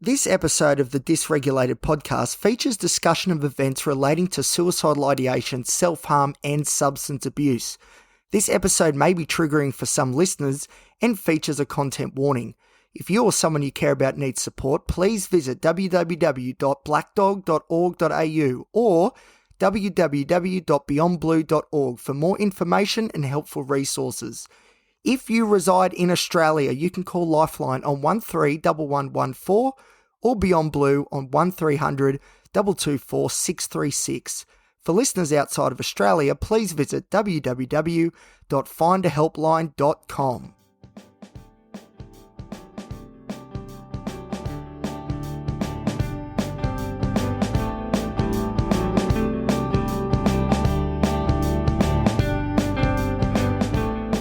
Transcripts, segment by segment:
This episode of the Dysregulated podcast features discussion of events relating to suicidal ideation, self-harm and substance abuse. This episode may be triggering for some listeners and features a content warning. If you or someone you care about needs support, please visit www.blackdog.org.au or www.beyondblue.org for more information and helpful resources. If you reside in Australia, you can call Lifeline on 131114 or Beyond Blue on 1300 224 636. For listeners outside of Australia, please visit www.findahelpline.com.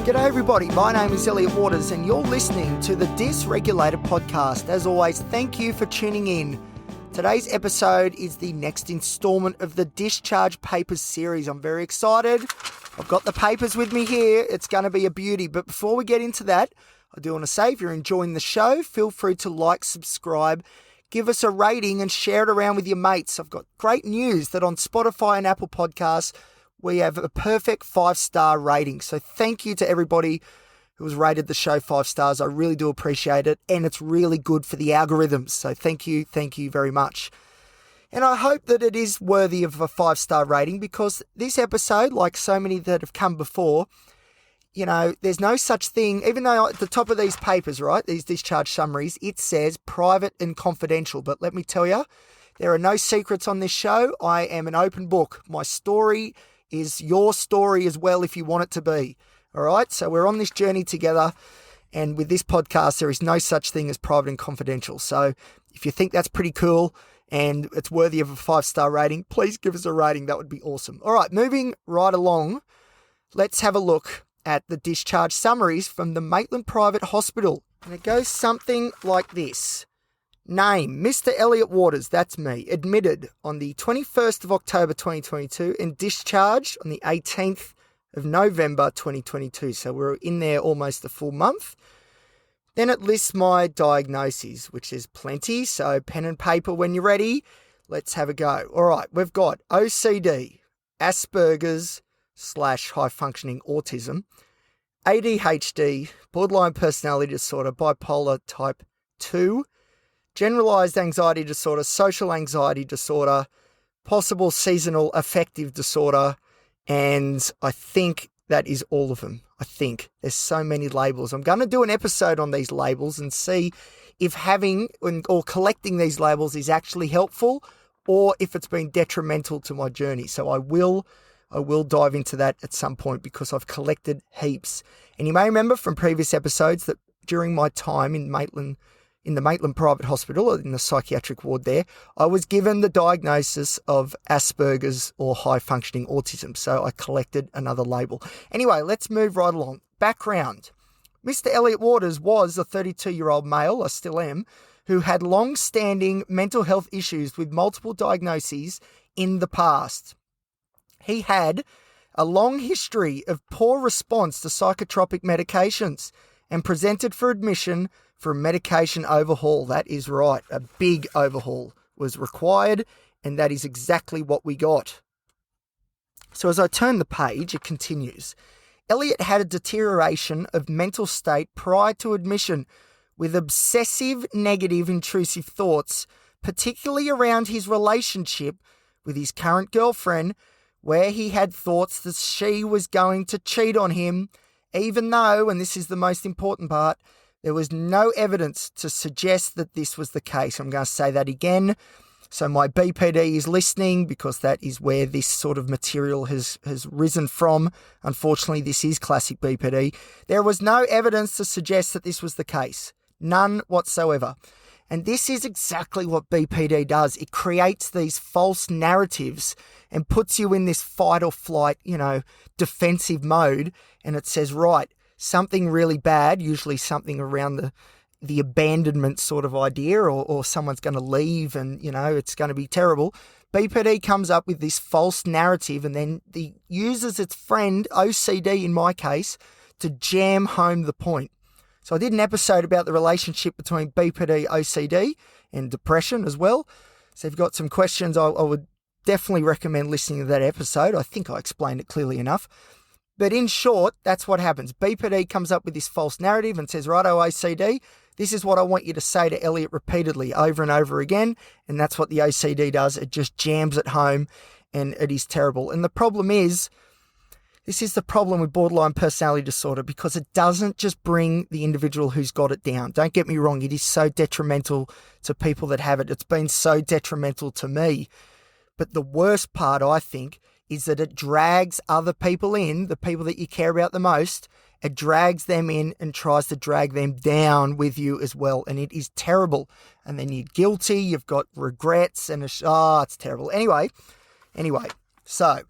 G'day everybody, my name is Elliot Waters and you're listening to the Dysregulated podcast. As always, thank you for tuning in. Today's episode is the next instalment of the Discharge Papers series. I'm very excited. I've got the papers with me here. It's going to be a beauty. But before we get into that, I do want to say if you're enjoying the show, feel free to like, subscribe, give us a rating and share it around with your mates. I've got great news that on Spotify and Apple Podcasts, we have a perfect 5-star rating. So thank you to everybody who has rated the show 5 stars. I really do appreciate it. And it's really good for the algorithms. So thank you very much. And I hope that it is worthy of a 5-star rating because this episode, like so many that have come before, you know, there's no such thing, even though at the top of these papers, right, these discharge summaries, it says private and confidential. But let me tell you, there are no secrets on this show. I am an open book. My story is your story as well if you want it to be. All right, so we're on this journey together, and with this podcast, there is no such thing as private and confidential. So if you think that's pretty cool and it's worthy of a 5-star rating, please give us a rating. That would be awesome. All right, moving right along, let's have a look at the discharge summaries from the Maitland Private Hospital. And it goes something like this. Name, Mr. Elliot Waters, that's me, admitted on the 21st of October 2022 and discharged on the 18th of November 2022. So we're in there almost a full month. Then it lists my diagnoses, which is plenty. So pen and paper when you're ready. Let's have a go. All right, we've got OCD, Asperger's / high functioning autism, ADHD, borderline personality disorder, bipolar type 2, generalized anxiety disorder, social anxiety disorder, possible seasonal affective disorder, and I think that is all of them. I think there's so many labels. I'm going to do an episode on these labels and see if having or collecting these labels is actually helpful or if it's been detrimental to my journey. So I will dive into that at some point because I've collected heaps. And you may remember from previous episodes that during my time in the Maitland Private Hospital, in the psychiatric ward there, I was given the diagnosis of Asperger's or high-functioning autism, so I collected another label. Anyway, let's move right along. Background. Mr. Elliot Waters was a 32-year-old male, I still am, who had long-standing mental health issues with multiple diagnoses in the past. He had a long history of poor response to psychotropic medications and presented for admission for a medication overhaul. That is right. A big overhaul was required, and that is exactly what we got. So as I turn the page, it continues. Elliot had a deterioration of mental state prior to admission with obsessive, negative, intrusive thoughts, particularly around his relationship with his current girlfriend, where he had thoughts that she was going to cheat on him, even though, and this is the most important part, there was no evidence to suggest that this was the case. I'm going to say that again. So my BPD is listening because that is where this sort of material has risen from. Unfortunately, this is classic BPD. There was no evidence to suggest that this was the case. None whatsoever. And this is exactly what BPD does. It creates these false narratives and puts you in this fight or flight, defensive mode. And it says, right, something really bad, usually something around the abandonment sort of idea or someone's going to leave and, it's going to be terrible. BPD comes up with this false narrative and then uses its friend, OCD in my case, to jam home the point. So I did an episode about the relationship between BPD, OCD, and depression as well. So if you've got some questions, I would definitely recommend listening to that episode. I think I explained it clearly enough. But in short, that's what happens. BPD comes up with this false narrative and says, righto, OCD, this is what I want you to say to Elliot repeatedly over and over again. And that's what the OCD does. It just jams it home, and it is terrible. And the problem is, this is the problem with borderline personality disorder, because it doesn't just bring the individual who's got it down. Don't get me wrong. It is so detrimental to people that have it. It's been so detrimental to me. But the worst part, I think, is that it drags other people in, the people that you care about the most. It drags them in and tries to drag them down with you as well. And it is terrible. And then you're guilty, you've got regrets, and it's terrible. Anyway, so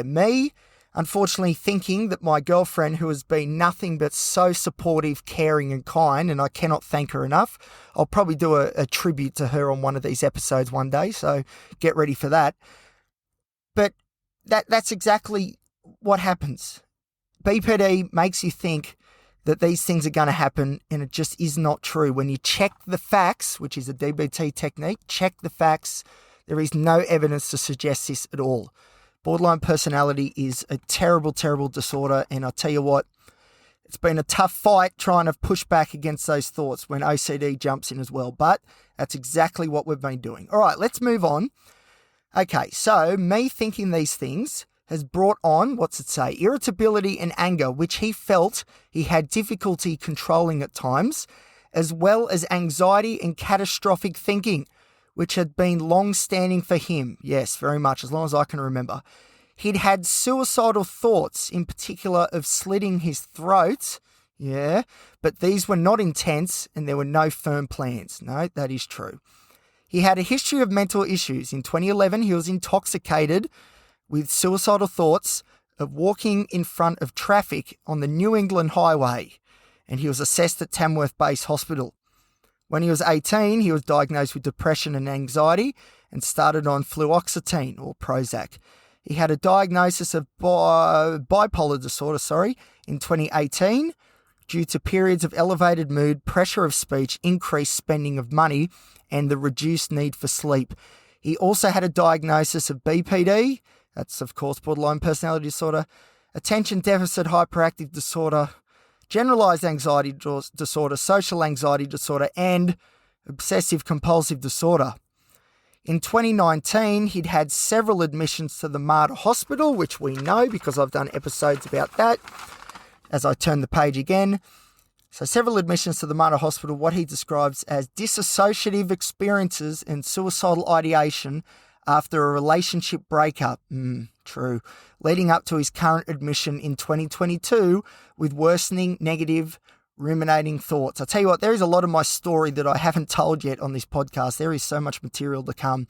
me, unfortunately, thinking that my girlfriend, who has been nothing but so supportive, caring and kind, and I cannot thank her enough. I'll probably do a tribute to her on one of these episodes one day, so get ready for that. But that's exactly what happens. BPD makes you think that these things are going to happen, and it just is not true. When you check the facts, which is a DBT technique, check the facts, there is no evidence to suggest this at all. Borderline personality is a terrible, terrible disorder, and I'll tell you what, it's been a tough fight trying to push back against those thoughts when OCD jumps in as well, but that's exactly what we've been doing. All right, let's move on. Okay, so me thinking these things has brought on, irritability and anger, which he felt he had difficulty controlling at times, as well as anxiety and catastrophic thinking, which had been long-standing for him. Yes, very much, as long as I can remember. He'd had suicidal thoughts, in particular of slitting his throat. Yeah, but these were not intense and there were no firm plans. No, that is true. He had a history of mental issues. In 2011, he was intoxicated with suicidal thoughts of walking in front of traffic on the New England highway, and he was assessed at Tamworth Base Hospital. When he was 18, he was diagnosed with depression and anxiety and started on fluoxetine or Prozac. He had a diagnosis of bipolar disorder, in 2018 due to periods of elevated mood, pressure of speech, increased spending of money, and the reduced need for sleep. He also had a diagnosis of BPD, that's of course borderline personality disorder, attention deficit hyperactive disorder, generalized anxiety disorder, social anxiety disorder, and obsessive compulsive disorder. In 2019, he'd had several admissions to the Mater Hospital, which we know because I've done episodes about that. As I turn the page again. So several admissions to the Mater Hospital, what he describes as dissociative experiences and suicidal ideation after a relationship breakup. True. Leading up to his current admission in 2022 with worsening, negative, ruminating thoughts. I tell you what, there is a lot of my story that I haven't told yet on this podcast. There is so much material to come.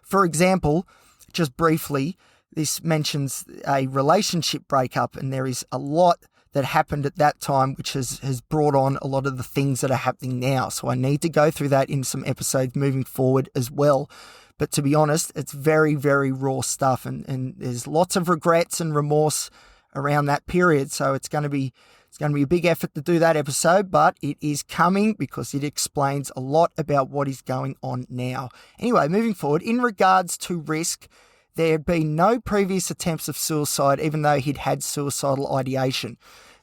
For example, just briefly, this mentions a relationship breakup, and there is a lot that happened at that time, which has brought on a lot of the things that are happening now. So I need to go through that in some episodes moving forward as well. But to be honest, it's very, very raw stuff, and there's lots of regrets and remorse around that period. So it's going to be a big effort to do that episode, but it is coming because it explains a lot about what is going on now. Anyway, moving forward, in regards to risk, there had been no previous attempts of suicide, even though he'd had suicidal ideation.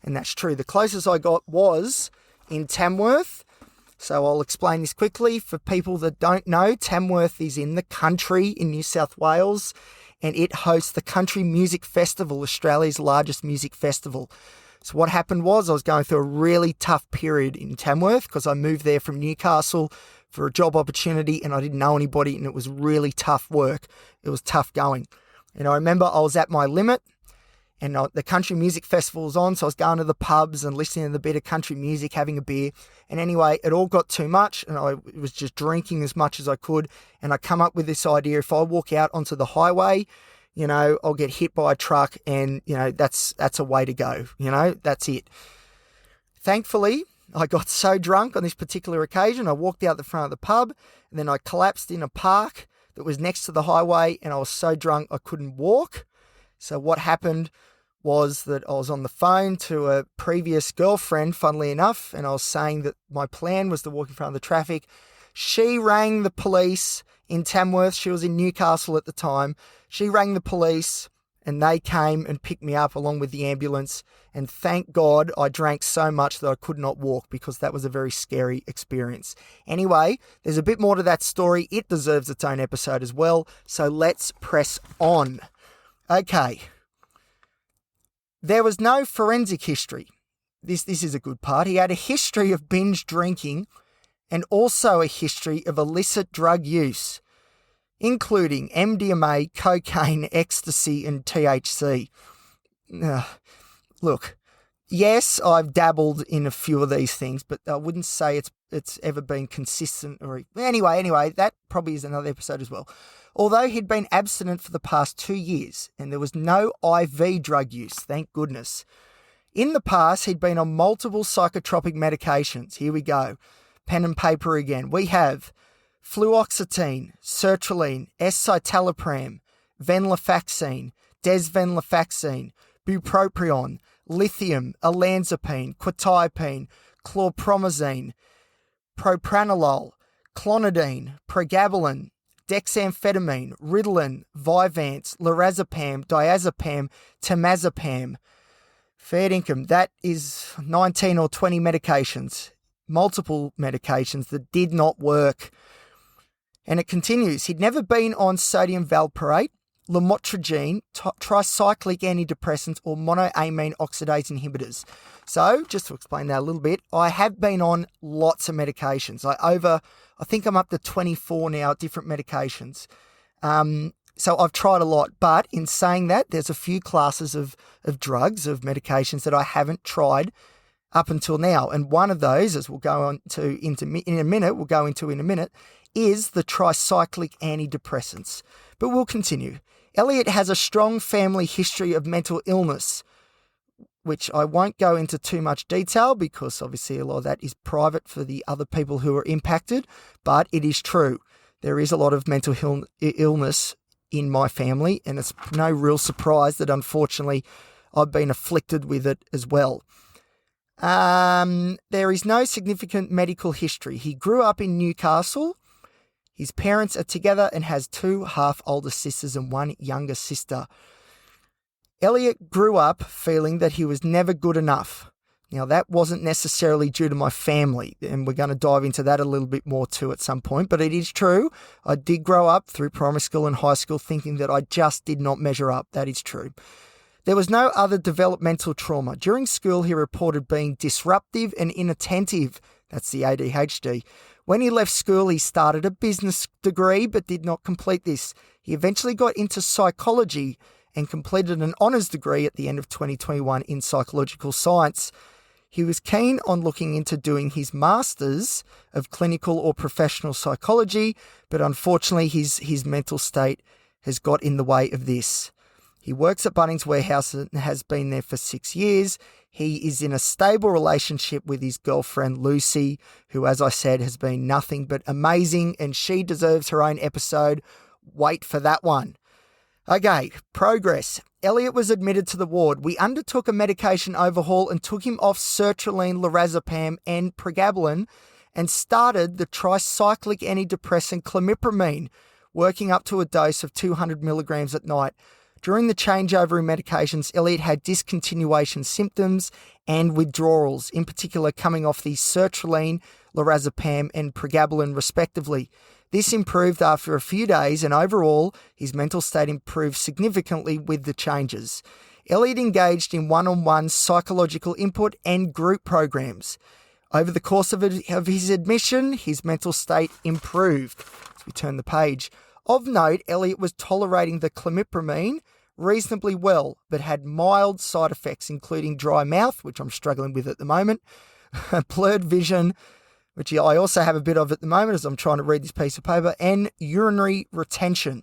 And that's true. The closest I got was in Tamworth. So I'll explain this quickly. For people that don't know, Tamworth is in the country in New South Wales, and it hosts the Country Music Festival, Australia's largest music festival. So what happened was I was going through a really tough period in Tamworth because I moved there from Newcastle for a job opportunity and I didn't know anybody, and it was really tough work. It was tough going. And I remember I was at my limit, and the country music festival was on, so I was going to the pubs and listening to the bit of country music, having a beer. And anyway, it all got too much, and I was just drinking as much as I could. And I come up with this idea: if I walk out onto the highway, I'll get hit by a truck, and that's a way to go. That's it. Thankfully, I got so drunk on this particular occasion, I walked out the front of the pub, and then I collapsed in a park that was next to the highway, and I was so drunk I couldn't walk. So what happened was that I was on the phone to a previous girlfriend, funnily enough, and I was saying that my plan was to walk in front of the traffic, She rang the police in Tamworth. She was in Newcastle at the time. She rang the police and they came and picked me up along with the ambulance. And thank God I drank so much that I could not walk, because that was a very scary experience. Anyway, there's a bit more to that story. It deserves its own episode as well. So let's press on. Okay. There was no forensic history. This is a good part. He had a history of binge drinking and also a history of illicit drug use, including MDMA, cocaine, ecstasy, and THC. Look, yes, I've dabbled in a few of these things, but I wouldn't say it's ever been consistent. Anyway, that probably is another episode as well. Although he'd been abstinent for the past 2 years and there was no IV drug use, thank goodness. In the past, he'd been on multiple psychotropic medications. Here we go. Pen and paper again. We have fluoxetine, sertraline, escitalopram, venlafaxine, desvenlafaxine, bupropion, lithium, olanzapine, quetiapine, chlorpromazine, propranolol, clonidine, pregabalin, dexamphetamine, Ritalin, Vyvanse, lorazepam, diazepam, temazepam. Fair income. That is 19 or 20 medications, multiple medications that did not work. And it continues. He'd never been on sodium valproate, lamotrigine, tricyclic antidepressants, or monoamine oxidase inhibitors. So, just to explain that a little bit, I have been on lots of medications. I think I'm up to 24 now, different medications. So I've tried a lot, but in saying that, there's a few classes of drugs, of medications that I haven't tried up until now. And one of those, as we'll go on to in a minute, is the tricyclic antidepressants. But we'll continue. Elliot has a strong family history of mental illness, which I won't go into too much detail because obviously a lot of that is private for the other people who are impacted, but it is true. There is a lot of mental illness in my family, and it's no real surprise that unfortunately I've been afflicted with it as well. There is no significant medical history. He grew up in Newcastle. His parents are together and has 2 half-older sisters and 1 younger sister. Elliot grew up feeling that he was never good enough. Now, that wasn't necessarily due to my family, and we're going to dive into that a little bit more too at some point, but it is true. I did grow up through primary school and high school thinking that I just did not measure up. That is true. There was no other developmental trauma. During school, he reported being disruptive and inattentive. That's the ADHD. When he left school, he started a business degree but did not complete this. He eventually got into psychology and completed an honours degree at the end of 2021 in psychological science. He was keen on looking into doing his Masters of Clinical or Professional Psychology, but unfortunately his mental state has got in the way of this. He works at Bunnings Warehouse and has been there for 6 years. He is in a stable relationship with his girlfriend, Lucy, who, as I said, has been nothing but amazing, and she deserves her own episode. Wait for that one. Okay, progress. Elliot was admitted to the ward. We undertook a medication overhaul and took him off sertraline, lorazepam, and pregabalin and started the tricyclic antidepressant clomipramine, working up to a dose of 200 milligrams at night. During the changeover in medications, Elliot had discontinuation symptoms and withdrawals, in particular coming off the sertraline, lorazepam, and pregabalin respectively. This improved after a few days, and overall, his mental state improved significantly with the changes. Elliot engaged in one-on-one psychological input and group programs. Over the course of his admission, his mental state improved. As we turn the page. Of note, Elliot was tolerating the clomipramine reasonably well, but had mild side effects, including dry mouth, which I'm struggling with at the moment, blurred vision, which I also have a bit of at the moment as I'm trying to read this piece of paper, and urinary retention.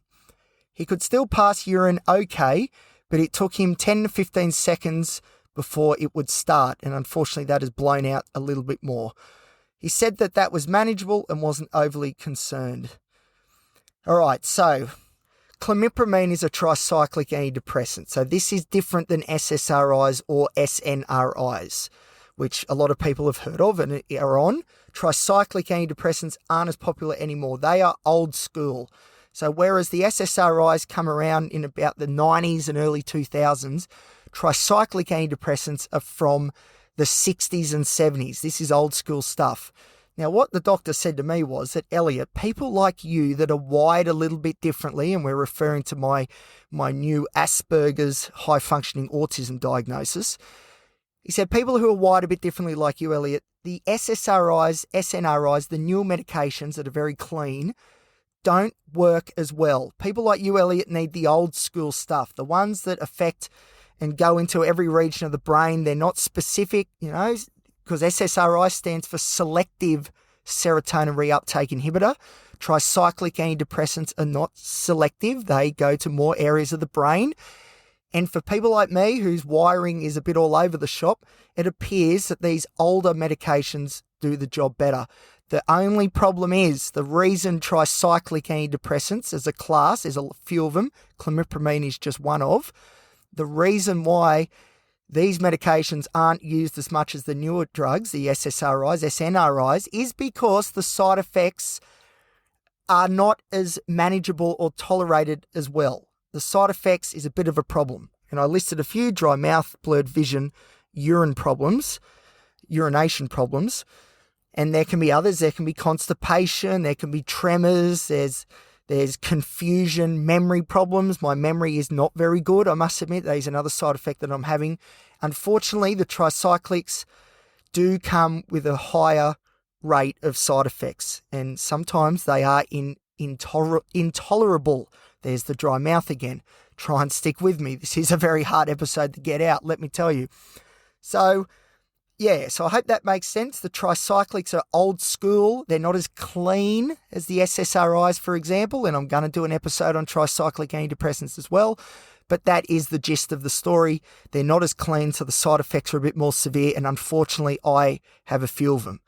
He could still pass urine okay, but it took him 10 to 15 seconds before it would start, and unfortunately that has blown out a little bit more. He said that was manageable and wasn't overly concerned. All right, so clomipramine is a tricyclic antidepressant. So this is different than SSRIs or SNRIs, which a lot of people have heard of and are on. Tricyclic antidepressants aren't as popular anymore. They are old school. So whereas the SSRIs come around in about the 90s and early 2000s, tricyclic antidepressants are from the 60s and 70s. This is old school stuff. Now, what the doctor said to me was that, Elliot, people like you that are wired a little bit differently, and we're referring to my new Asperger's high-functioning autism diagnosis. He said, people who are wired a bit differently like you, Elliot, the SSRIs, SNRIs, the newer medications that are very clean, don't work as well. People like you, Elliot, need the old school stuff, the ones that affect and go into every region of the brain. They're not specific, because SSRI stands for selective serotonin reuptake inhibitor. Tricyclic antidepressants are not selective. They go to more areas of the brain. And for people like me, whose wiring is a bit all over the shop, it appears that these older medications do the job better. The only problem is the reason tricyclic antidepressants as a class, there's a few of them, clomipramine is just one of, the reason why these medications aren't used as much as the newer drugs, the SSRIs, SNRIs, is because the side effects are not as manageable or tolerated as well. The side effects is a bit of a problem. And I listed a few: dry mouth, blurred vision, urination problems. And there can be others. There can be constipation, there can be tremors, there's confusion, memory problems. My memory is not very good, I must admit. That is another side effect that I'm having. Unfortunately, the tricyclics do come with a higher rate of side effects, and sometimes they are intolerable. There's the dry mouth again. Try and stick with me. This is a very hard episode to get out, let me tell you. So I hope that makes sense. The tricyclics are old school. They're not as clean as the SSRIs, for example, and I'm going to do an episode on tricyclic antidepressants as well. But that is the gist of the story. They're not as clean, so the side effects are a bit more severe, and unfortunately, I have a few of them.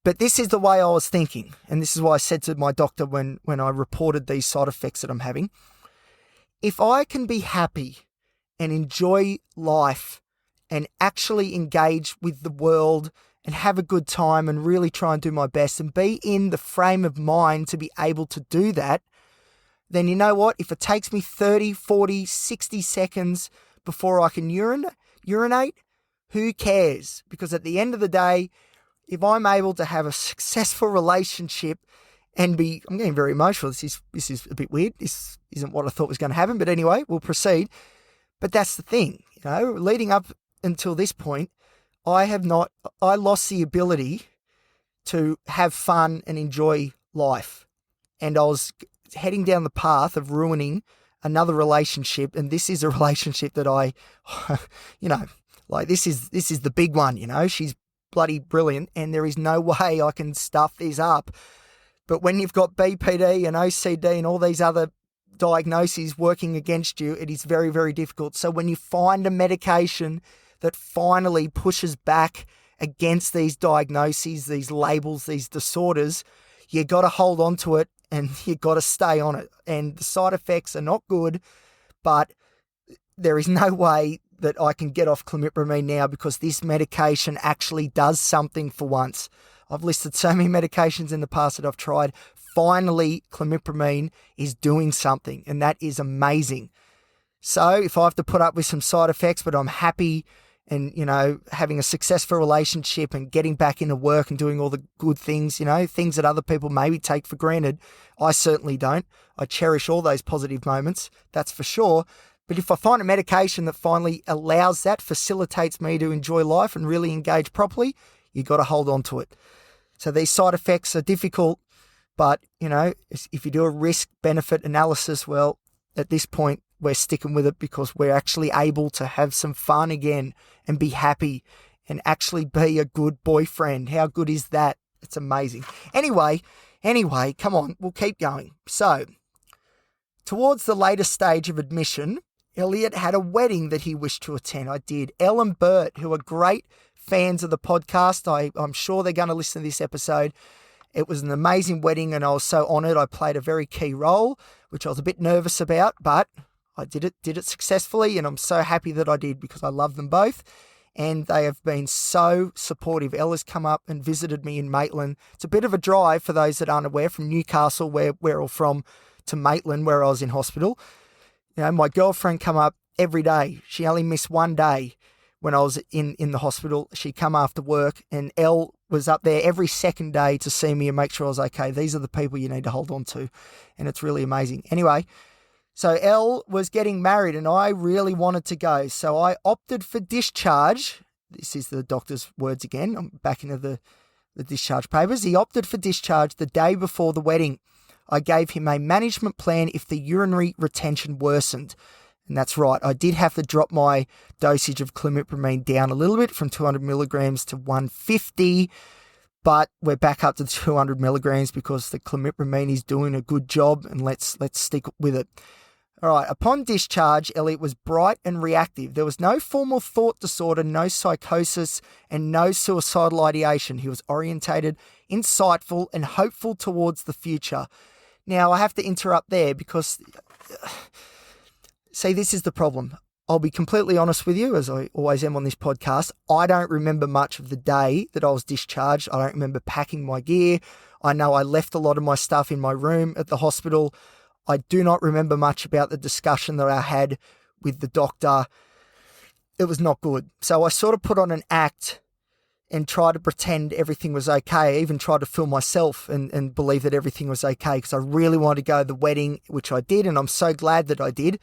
But this is the way I was thinking, and this is why I said to my doctor when I reported these side effects that I'm having, if I can be happy and enjoy life and actually engage with the world and have a good time and really try and do my best and be in the frame of mind to be able to do that, then you know what? If it takes me 30, 40, 60 seconds before I can urinate, who cares? Because at the end of the day, if I'm able to have a successful relationship and I'm getting very emotional. This is a bit weird. This isn't what I thought was going to happen. But anyway, we'll proceed. But that's the thing, leading up until this point, I lost the ability to have fun and enjoy life. And I was heading down the path of ruining another relationship. And this is a relationship that this is the big one, she's bloody brilliant. And there is no way I can stuff this up. But when you've got BPD and OCD and all these other diagnoses working against you, it is very, very difficult. So when you find a medication that finally pushes back against these diagnoses, these labels, these disorders, you got to hold on to it and you got to stay on it. And the side effects are not good, but there is no way that I can get off clomipramine now because this medication actually does something for once. I've listed so many medications in the past that I've tried. Finally, clomipramine is doing something, and that is amazing. So if I have to put up with some side effects, but I'm happy and, having a successful relationship and getting back into work and doing all the good things, things that other people maybe take for granted, I certainly don't. I cherish all those positive moments, that's for sure. But if I find a medication that finally allows that, facilitates me to enjoy life and really engage properly, you got to hold on to it. So these side effects are difficult, but, if you do a risk-benefit analysis, well, at this point, we're sticking with it because we're actually able to have some fun again and be happy and actually be a good boyfriend. How good is that? It's amazing. Anyway, come on, we'll keep going. So, towards the later stage of admission, Elliot had a wedding that he wished to attend. I did. Elle and Bert, who are great fans of the podcast, I'm sure they're going to listen to this episode. It was an amazing wedding and I was so honoured. I played a very key role, which I was a bit nervous about, but I did it successfully, and I'm so happy that I did because I love them both. and they have been so supportive. Ella's come up and visited me in Maitland. It's a bit of a drive for those that aren't aware, from Newcastle, where we're all from, to Maitland, where I was in hospital. You know, my girlfriend come up every day. She only missed one day when I was in the hospital. She come after work, and Elle was up there every second day to see me and make sure I was okay. These are the people you need to hold on to, and it's really amazing. Anyway, so Elle was getting married, and I really wanted to go. So I opted for discharge. This is the doctor's words again. I'm back into the discharge papers. He opted for discharge the day before the wedding. I gave him a management plan if the urinary retention worsened. And that's right, I did have to drop my dosage of clomipramine down a little bit from 200 milligrams to 150, but we're back up to 200 milligrams because the clomipramine is doing a good job, and let's stick with it. All right, upon discharge, Elliot was bright and reactive. There was no formal thought disorder, no psychosis, and no suicidal ideation. He was orientated, insightful, and hopeful towards the future. Now, I have to interrupt there because, see, this is the problem. I'll be completely honest with you, as I always am on this podcast. I don't remember much of the day that I was discharged. I don't remember packing my gear. I know I left a lot of my stuff in my room at the hospital. I do not remember much about the discussion that I had with the doctor. It was not good. So I sort of put on an act and tried to pretend everything was okay. I even tried to fool myself and believe that everything was okay because I really wanted to go to the wedding, which I did, and I'm so glad that I did.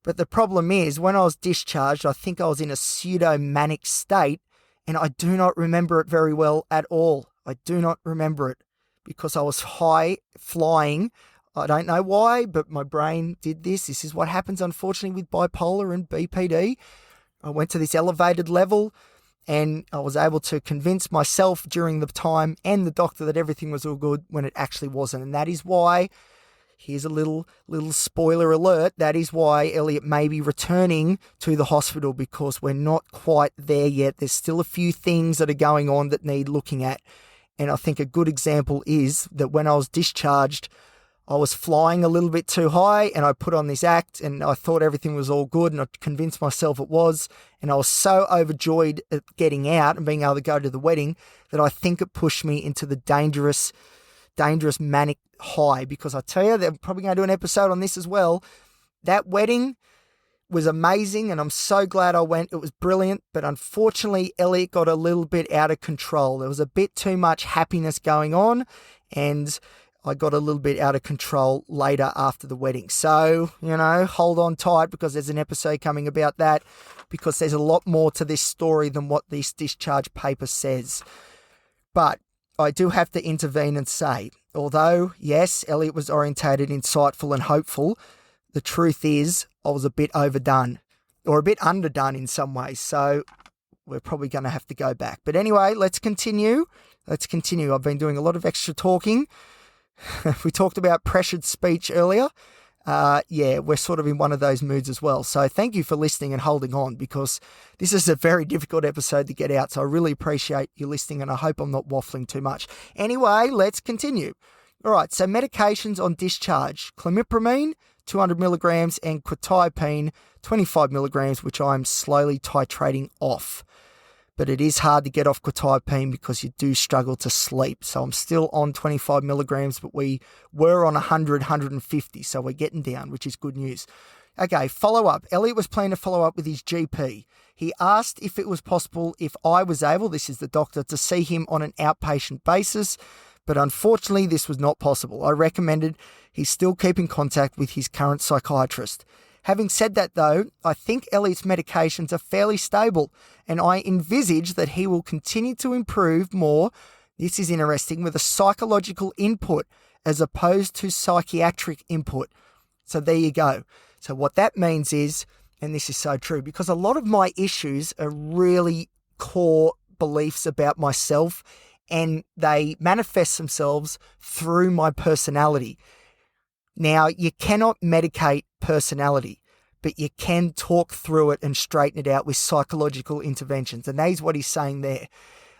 But the problem is, when I was discharged, I think I was in a pseudo-manic state, and I do not remember it very well at all. I do not remember it because I was high flying. I don't know why, but my brain did this. This is what happens, unfortunately, with bipolar and BPD. I went to this elevated level, and I was able to convince myself during the time and the doctor that everything was all good when it actually wasn't. And that is why, here's a little spoiler alert, that is why Elliot may be returning to the hospital, because we're not quite there yet. There's still a few things that are going on that need looking at. And I think a good example is that when I was discharged, I was flying a little bit too high, and I put on this act, and I thought everything was all good, and I convinced myself it was, and I was so overjoyed at getting out and being able to go to the wedding that I think it pushed me into the dangerous manic high. Because I tell you, they're probably going to do an episode on this as well. That wedding was amazing, and I'm so glad I went. It was brilliant, but unfortunately, Elliot got a little bit out of control. There was a bit too much happiness going on, and I got a little bit out of control later after the wedding. So, hold on tight, because there's an episode coming about that, because there's a lot more to this story than what this discharge paper says. But I do have to intervene and say, although, yes, Elliot was orientated, insightful, and hopeful, the truth is I was a bit overdone, or a bit underdone in some ways. So we're probably going to have to go back. But anyway, let's continue. I've been doing a lot of extra talking. We talked about pressured speech earlier. We're sort of in one of those moods as well. So thank you for listening and holding on, because this is a very difficult episode to get out. So I really appreciate you listening, and I hope I'm not waffling too much. Anyway, let's continue. All right, so medications on discharge: clomipramine, 200 milligrams, and quetiapine, 25 milligrams, which I'm slowly titrating off. But it is hard to get off quetiapine because you do struggle to sleep. So I'm still on 25 milligrams, but we were on 100, 150. So we're getting down, which is good news. Okay, follow-up. Elliot was planning to follow up with his GP. He asked if it was possible if I was able, this is the doctor, to see him on an outpatient basis. But unfortunately, this was not possible. I recommended he still keep in contact with his current psychiatrist. Having said that, though, I think Elliot's medications are fairly stable, and I envisage that he will continue to improve more, this is interesting, with a psychological input as opposed to psychiatric input. So there you go. So what that means is, and this is so true, because a lot of my issues are really core beliefs about myself, and they manifest themselves through my personality. Now, you cannot medicate personality, but you can talk through it and straighten it out with psychological interventions. And that is what he's saying there.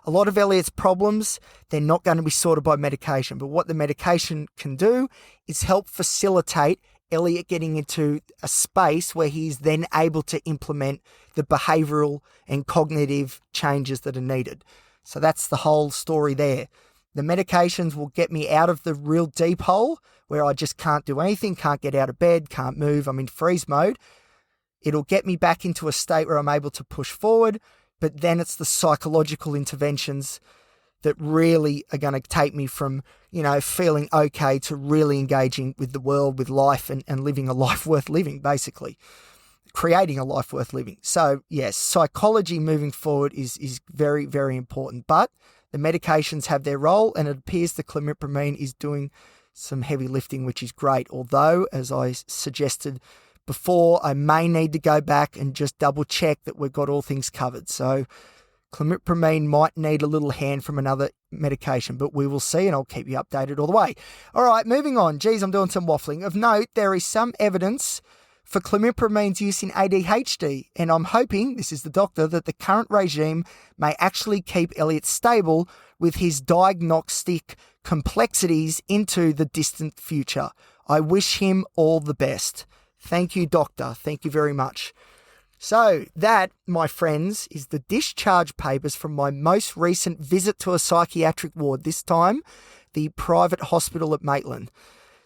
A lot of Elliot's problems, they're not going to be sorted by medication, but what the medication can do is help facilitate Elliot getting into a space where he's then able to implement the behavioural and cognitive changes that are needed. So that's the whole story there. The medications will get me out of the real deep hole where I just can't do anything, can't get out of bed, can't move, I'm in freeze mode. It'll get me back into a state where I'm able to push forward, but then it's the psychological interventions that really are going to take me from, feeling okay to really engaging with the world, with life and living a life worth living, basically. Creating a life worth living. So yes, psychology moving forward is very, very important, but the medications have their role and it appears the clomipramine is doing some heavy lifting, which is great. Although, as I suggested before, I may need to go back and just double check that we've got all things covered. So clomipramine might need a little hand from another medication, but we will see and I'll keep you updated all the way. All right, moving on. Geez, I'm doing some waffling. Of note, there is some evidence for clomipramine's use in ADHD, and I'm hoping, this is the doctor, that the current regime may actually keep Elliot stable with his diagnostic complexities into the distant future. I wish him all the best. Thank you, doctor. Thank you very much. So that, my friends, is the discharge papers from my most recent visit to a psychiatric ward, this time the private hospital at Maitland.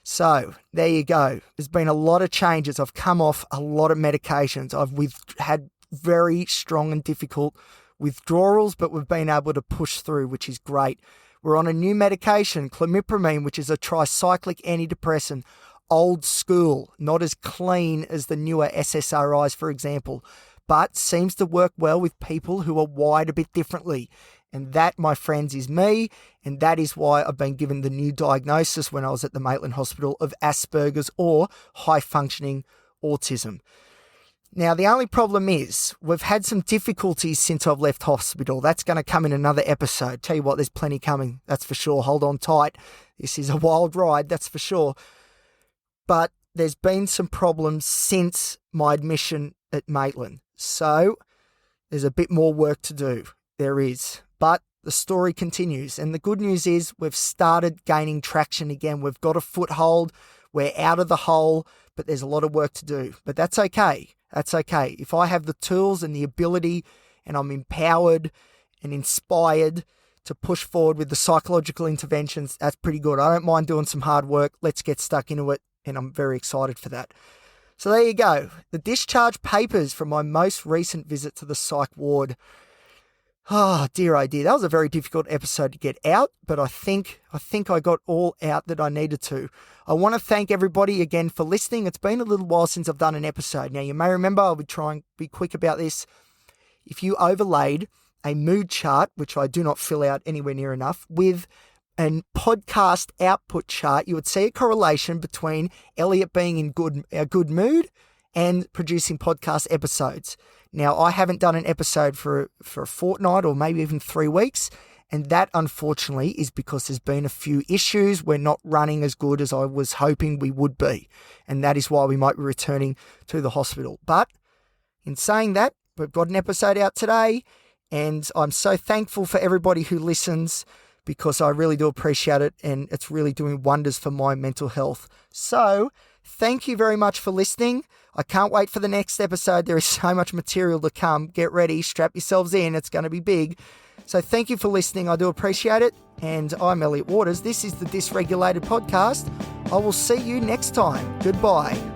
So there you go. There's been a lot of changes. I've come off a lot of medications. I've had very strong and difficult withdrawals, but we've been able to push through, which is great. We're on a new medication, clomipramine, which is a tricyclic antidepressant. Old school, not as clean as the newer SSRIs, for example, but seems to work well with people who are wired a bit differently. And that, my friends, is me, and that is why I've been given the new diagnosis when I was at the Maitland Hospital of Asperger's or high-functioning autism. Now, the only problem is we've had some difficulties since I've left hospital. That's going to come in another episode. Tell you what, there's plenty coming, that's for sure. Hold on tight. This is a wild ride, that's for sure. But there's been some problems since my admission at Maitland. So there's a bit more work to do. There is. But the story continues. And the good news is we've started gaining traction again. We've got a foothold. We're out of the hole, but there's a lot of work to do. But that's okay. That's okay. If I have the tools and the ability and I'm empowered and inspired to push forward with the psychological interventions, that's pretty good. I don't mind doing some hard work. Let's get stuck into it. And I'm very excited for that. So there you go. The discharge papers from my most recent visit to the psych ward. Oh, dear, oh dear. That was a very difficult episode to get out, but I think I got all out that I needed to. I want to thank everybody again for listening. It's been a little while since I've done an episode. Now, you may remember, I'll be trying to be quick about this. If you overlaid a mood chart, which I do not fill out anywhere near enough, with a podcast output chart, you would see a correlation between Elliot being in a good mood and producing podcast episodes. Now, I haven't done an episode for a fortnight or maybe even 3 weeks, and that, unfortunately, is because there's been a few issues. We're not running as good as I was hoping we would be, and that is why we might be returning to the hospital. But in saying that, we've got an episode out today, and I'm so thankful for everybody who listens, because I really do appreciate it, and it's really doing wonders for my mental health. So thank you very much for listening. I can't wait for the next episode. There is so much material to come. Get ready, strap yourselves in. It's going to be big. So thank you for listening. I do appreciate it. And I'm Elliot Waters. This is the Dysregulated podcast. I will see you next time. Goodbye.